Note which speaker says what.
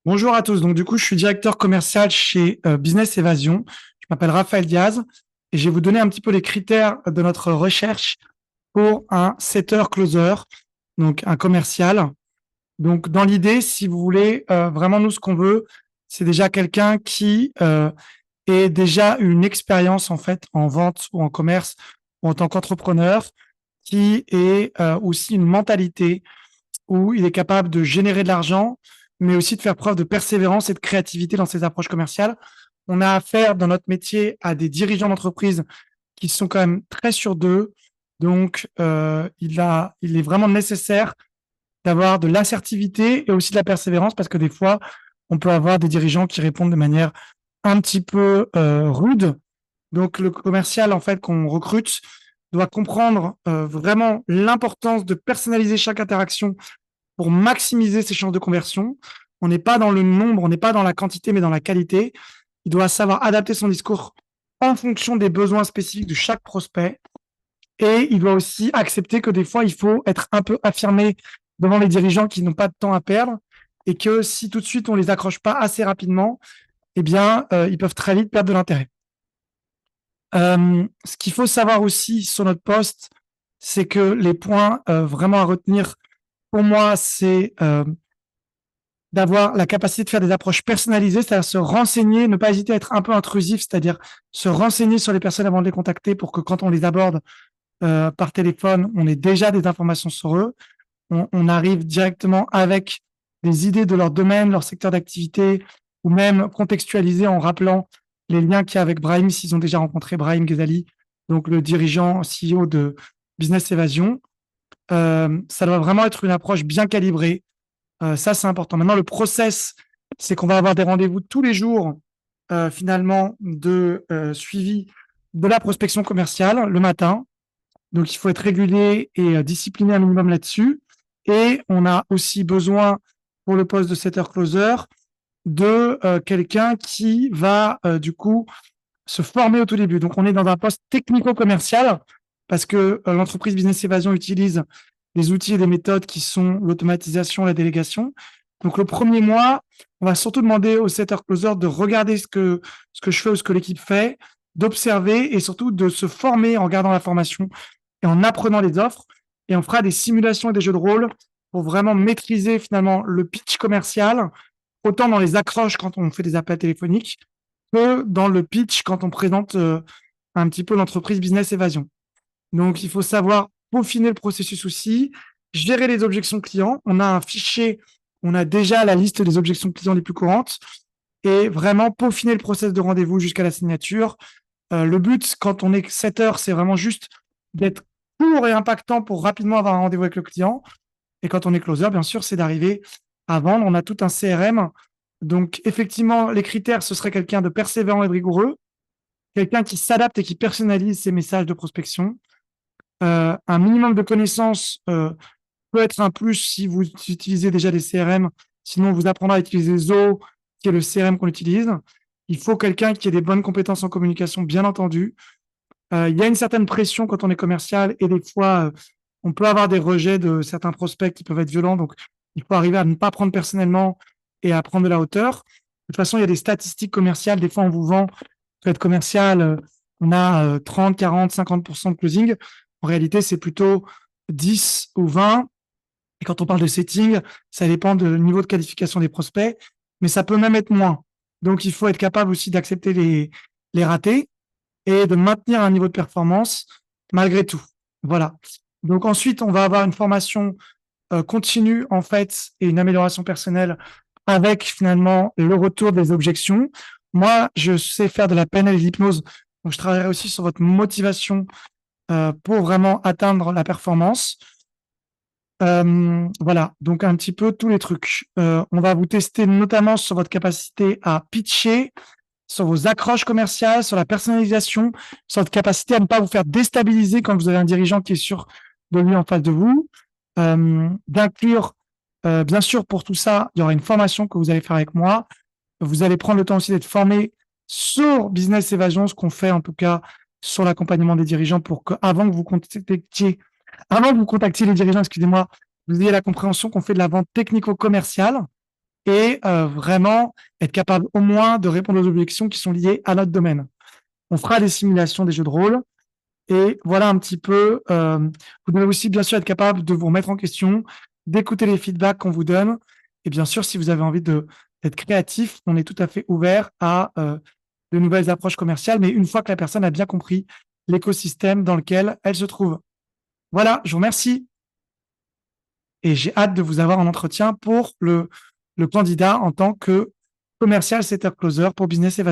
Speaker 1: Bonjour à tous. Donc, du coup, je suis directeur commercial chez Business Evasion. Je m'appelle Raphaël Diaz et je vais vous donner un petit peu les critères de notre recherche pour un setter-closer, donc un commercial. Donc, dans l'idée, si vous voulez, vraiment, nous, ce qu'on veut, c'est déjà quelqu'un qui ait déjà une expérience, en fait, en vente ou en commerce ou en tant qu'entrepreneur, qui ait aussi une mentalité où il est capable de générer de l'argent, mais aussi de faire preuve de persévérance et de créativité dans ses approches commerciales. On a affaire dans notre métier à des dirigeants d'entreprise qui sont quand même très sûrs d'eux. Donc, il est vraiment nécessaire d'avoir de l'assertivité et aussi de la persévérance parce que des fois, on peut avoir des dirigeants qui répondent de manière un petit peu rude. Donc, le commercial, en fait, qu'on recrute, doit comprendre vraiment l'importance de personnaliser chaque interaction pour maximiser ses chances de conversion. On n'est pas dans le nombre, on n'est pas dans la quantité, mais dans la qualité. Il doit savoir adapter son discours en fonction des besoins spécifiques de chaque prospect. Et il doit aussi accepter que des fois, il faut être un peu affirmé devant les dirigeants qui n'ont pas de temps à perdre et que si tout de suite on les accroche pas assez rapidement, eh bien, ils peuvent très vite perdre de l'intérêt. Ce qu'il faut savoir aussi sur notre poste, c'est que les points vraiment à retenir pour moi, c'est d'avoir la capacité de faire des approches personnalisées, c'est-à-dire se renseigner, ne pas hésiter à être un peu intrusif, c'est-à-dire se renseigner sur les personnes avant de les contacter pour que quand on les aborde par téléphone, on ait déjà des informations sur eux. On arrive directement avec des idées de leur domaine, leur secteur d'activité, ou même contextualiser en rappelant les liens qu'il y a avec Brahim, s'ils ont déjà rencontré Brahim Ghezali, donc le dirigeant CEO de Business Evasion. Ça doit vraiment être une approche bien calibrée, ça, c'est important. Maintenant, le process, c'est qu'on va avoir des rendez-vous tous les jours, finalement, de suivi de la prospection commerciale le matin. Donc, il faut être régulier et discipliné un minimum là-dessus. Et on a aussi besoin, pour le poste de setter-closer, de quelqu'un qui va, du coup, se former au tout début. Donc, on est dans un poste technico-commercial parce que l'entreprise Business Evasion utilise des outils et des méthodes qui sont l'automatisation, la délégation. Donc, le premier mois, on va surtout demander au setter closer de regarder ce que je fais ou ce que l'équipe fait, d'observer et surtout de se former en regardant la formation et en apprenant les offres. Et on fera des simulations et des jeux de rôle pour vraiment maîtriser finalement le pitch commercial, autant dans les accroches quand on fait des appels téléphoniques que dans le pitch quand on présente un petit peu l'entreprise Business Evasion. Donc, il faut savoir peaufiner le processus aussi, gérer les objections clients. On a un fichier, on a déjà la liste des objections clients les plus courantes et vraiment peaufiner le process de rendez-vous jusqu'à la signature. Le but, quand on est setter, c'est vraiment juste d'être court et impactant pour rapidement avoir un rendez-vous avec le client. Et quand on est closer, bien sûr, c'est d'arriver à vendre. On a tout un CRM. Donc, effectivement, les critères, ce serait quelqu'un de persévérant et de rigoureux, quelqu'un qui s'adapte et qui personnalise ses messages de prospection. Un minimum de connaissances peut être un plus si vous utilisez déjà des CRM. Sinon, on vous apprendra à utiliser Zoho, qui est le CRM qu'on utilise. Il faut quelqu'un qui ait des bonnes compétences en communication, bien entendu. Il y a une certaine pression quand on est commercial et des fois, on peut avoir des rejets de certains prospects qui peuvent être violents. Donc, il faut arriver à ne pas prendre personnellement et à prendre de la hauteur. De toute façon, il y a des statistiques commerciales. Des fois, on vous vend, peut être commercial, on a 30, 40, 50% de closing. En réalité, c'est plutôt 10 ou 20. Et quand on parle de setting, ça dépend du niveau de qualification des prospects, mais ça peut même être moins. Donc, il faut être capable aussi d'accepter les ratés et de maintenir un niveau de performance malgré tout. Voilà. Donc ensuite, on va avoir une formation continue en fait et une amélioration personnelle avec finalement le retour des objections. Moi, je sais faire de la PNL et de l'hypnose, donc je travaillerai aussi sur votre motivation pour vraiment atteindre la performance. Voilà, donc un petit peu tous les trucs. On va vous tester notamment sur votre capacité à pitcher, sur vos accroches commerciales, sur la personnalisation, sur votre capacité à ne pas vous faire déstabiliser quand vous avez un dirigeant qui est sûr de lui en face de vous. D'inclure, bien sûr, pour tout ça, il y aura une formation que vous allez faire avec moi. Vous allez prendre le temps aussi d'être formé sur Business Evasion, ce qu'on fait en tout cas sur l'accompagnement des dirigeants pour qu'avant que vous contactiez, avant que vous contactiez les dirigeants, excusez-moi, vous ayez la compréhension qu'on fait de la vente technico-commerciale et vraiment être capable au moins de répondre aux objections qui sont liées à notre domaine. On fera des simulations des jeux de rôle et voilà un petit peu. Vous devez aussi bien sûr être capable de vous remettre en question, d'écouter les feedbacks qu'on vous donne et bien sûr, si vous avez envie d'être créatif, on est tout à fait ouvert à de nouvelles approches commerciales, mais une fois que la personne a bien compris l'écosystème dans lequel elle se trouve. Voilà, je vous remercie et j'ai hâte de vous avoir en entretien pour le candidat en tant que commercial setter closer pour Business Evasion.